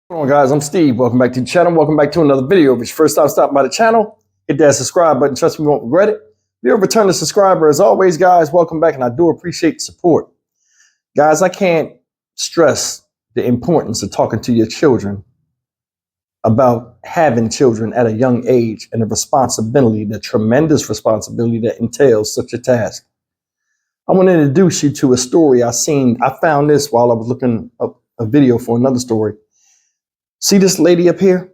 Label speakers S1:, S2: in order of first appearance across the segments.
S1: What's going on, guys? I'm Steve. Welcome back to the channel. Welcome back to another video. If it's your first time stopping by the channel, hit that subscribe button. Trust me, you won't regret it. If you're a returning subscriber, as always, guys, welcome back, and I do appreciate the support. Guys, I can't stress the importance of talking to your children about having children at a young age and the responsibility, the tremendous responsibility that entails such a task. I want to introduce you to a story I found this while I was looking up a video for another story. See this lady up here?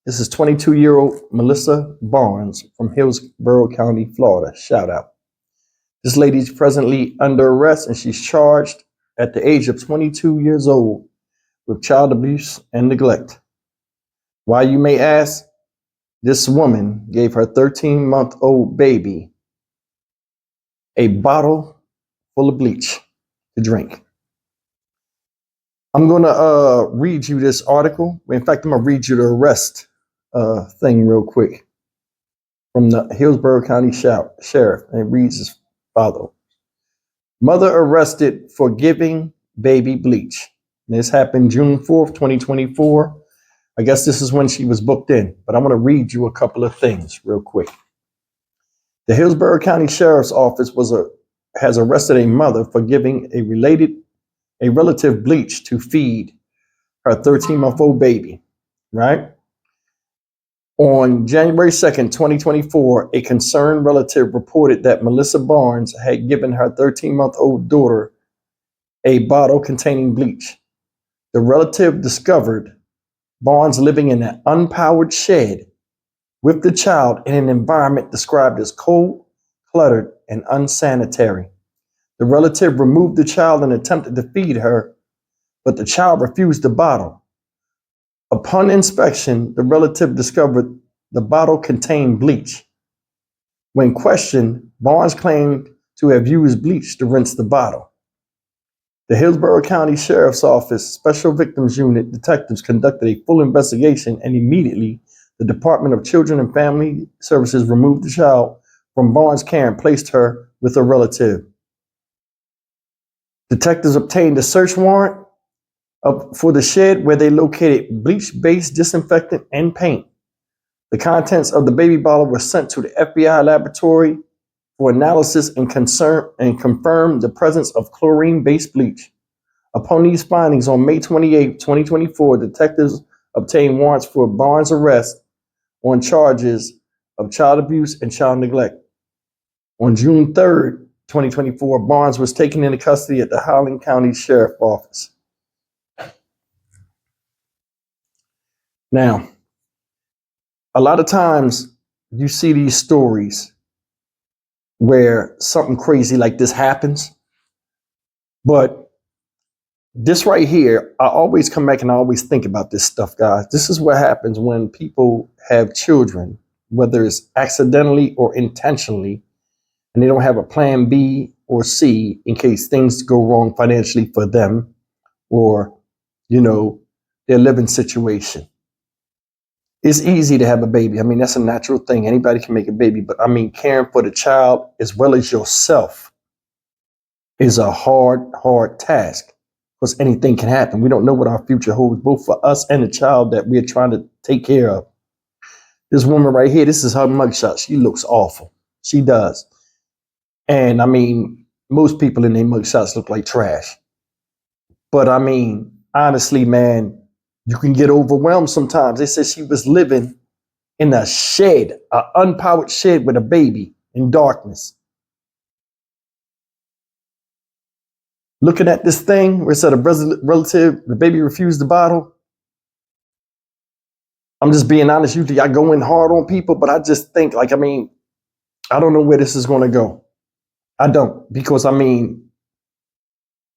S1: This is 22-year-old Melissa Barnes from Hillsborough County, Florida. Shout out. This lady's presently under arrest, and she's charged at the age of 22 years old with child abuse and neglect. Why, you may ask? This woman gave her 13-month-old baby a bottle full of bleach to drink. I'm going to read you this article. In fact, I'm going to read you the arrest thing real quick from the Hillsborough County Sheriff. And it reads as follows. Mother arrested for giving baby bleach. And this happened June 4th, 2024. I guess this is when she was booked in. But I'm going to read you a couple of things real quick. The Hillsborough County Sheriff's Office has arrested a mother for giving a relative bleach to feed her 13-month-old baby, right? On January 2nd, 2024, a concerned relative reported that Melissa Barnes had given her 13-month-old daughter a bottle containing bleach. The relative discovered Barnes living in an unpowered shed with the child in an environment described as cold, cluttered, and unsanitary. The relative removed the child and attempted to feed her, but the child refused the bottle. Upon inspection, the relative discovered the bottle contained bleach. When questioned, Barnes claimed to have used bleach to rinse the bottle. The Hillsborough County Sheriff's Office Special Victims Unit detectives conducted a full investigation, and immediately the Department of Children and Family Services removed the child from Barnes' care and placed her with a relative. Detectives obtained a search warrant for the shed where they located bleach-based disinfectant and paint. The contents of the baby bottle were sent to the FBI laboratory for analysis and confirmed the presence of chlorine-based bleach. Upon these findings, on May 28, 2024, detectives obtained warrants for Barnes' arrest on charges of child abuse and child neglect. On June 3rd, 2024, Barnes was taken into custody at the Howland County Sheriff's Office. Now, a lot of times you see these stories where something crazy like this happens, but this right here, I always come back and I always think about this stuff, guys. This is what happens when people have children, whether it's accidentally or intentionally, and they don't have a plan B or C in case things go wrong financially for them or, their living situation. It's easy to have a baby. I mean, that's a natural thing. Anybody can make a baby. But I mean, caring for the child as well as yourself is a hard task because anything can happen. We don't know what our future holds, both for us and the child that we're trying to take care of. This woman right here, this is her mugshot. She looks awful. She does. And I mean, most people in their mugshots look like trash. But I mean, honestly, man, you can get overwhelmed sometimes. They said she was living in a shed, an unpowered shed with a baby in darkness. Looking at this thing where it said a relative, the baby refused the bottle. I'm just being honest. Usually I go in hard on people, but I just think I don't know where this is going to go. I don't, because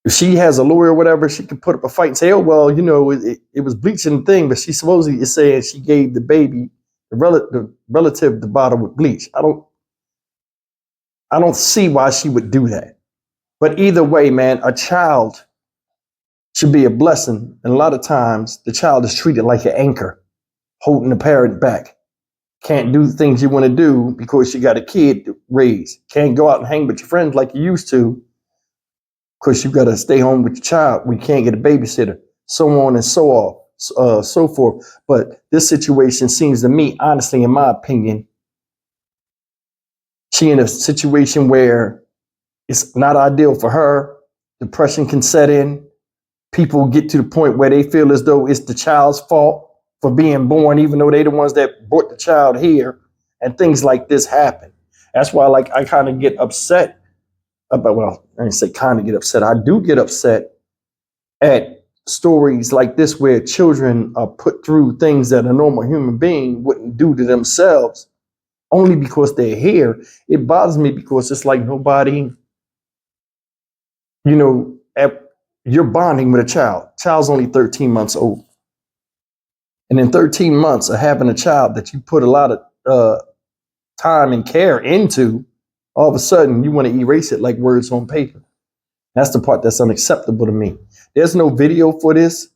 S1: if she has a lawyer or whatever, she can put up a fight and say, oh, well, it was bleaching the thing, but she supposedly is saying she gave the baby, the relative, the bottle with bleach. I don't see why she would do that. But either way, man, a child should be a blessing. And a lot of times the child is treated like an anchor, holding the parent back. Can't do things you want to do because you got a kid to raise. Can't go out and hang with your friends like you used to because you got to stay home with your child. We can't get a babysitter. so on and so so forth. But this situation seems to me, honestly, in my opinion, she in a situation where it's not ideal for her. Depression can set in. People get to the point where they feel as though it's the child's fault for being born, even though they're the ones that brought the child here, and things like this happen. That's why, like, I kind of get upset about, well, I didn't say kind of get upset. I do get upset at stories like this where children are put through things that a normal human being wouldn't do to themselves only because they're here. It bothers me because it's like nobody, you're bonding with a child. Child's only 13 months old. And in 13 months of having a child that you put a lot of time and care into, all of a sudden you want to erase it like words on paper. That's the part that's unacceptable to me. There's no video for this.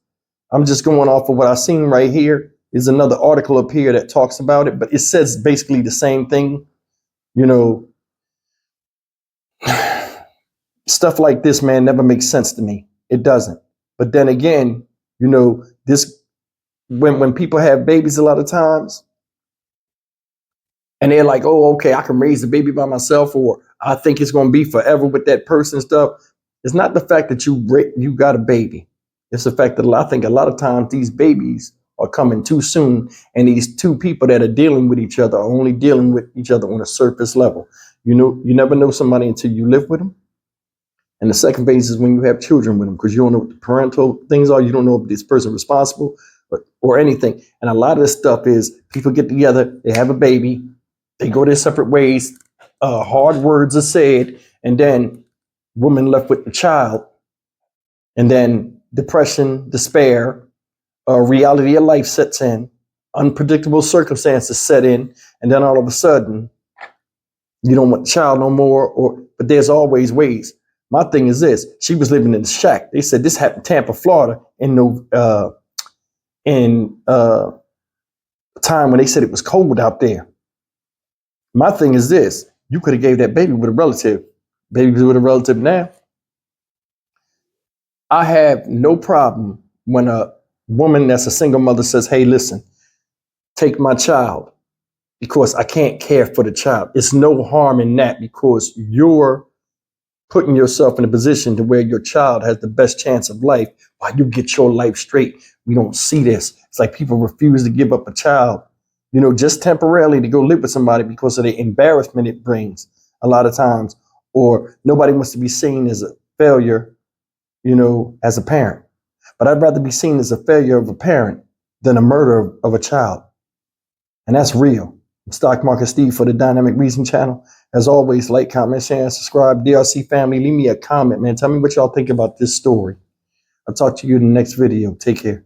S1: I'm just going off of what I've seen right here. There's another article up here that talks about it, but it says basically the same thing. Stuff like this, man, never makes sense to me. It doesn't. But then again, this when people have babies a lot of times, and they're like, oh, okay, I can raise the baby by myself, or I think it's going to be forever with that person and stuff. It's not the fact that you got a baby. It's the fact that I think a lot of times these babies are coming too soon, and these two people that are dealing with each other are only dealing with each other on a surface level. You never know somebody until you live with them. And the second phase is when you have children with them, because you don't know what the parental things are. You don't know if this person is responsible or anything. And a lot of this stuff is people get together, they have a baby, they go their separate ways, hard words are said, and then woman left with the child, and then depression, despair, reality of life sets in, unpredictable circumstances set in, and then all of a sudden, you don't want the child no more, but there's always ways. My thing is this: she was living in the shack. They said this happened in Tampa, Florida, in time when they said it was cold out there. My thing is this: you could have gave that baby with a relative. Baby with a relative now. I have no problem when a woman that's a single mother says, hey, listen, take my child because I can't care for the child. It's no harm in that, because you're putting yourself in a position to where your child has the best chance of life while you get your life straight. We don't see this. It's like people refuse to give up a child, just temporarily to go live with somebody because of the embarrassment it brings a lot of times, or nobody wants to be seen as a failure, as a parent. But I'd rather be seen as a failure of a parent than a murder of a child. And that's real. I'm Stock Market Steve for the Dynamic Reason channel. As always, like, comment, share, and subscribe. DRC family, leave me a comment, man. Tell me what y'all think about this story. I'll talk to you in the next video. Take care.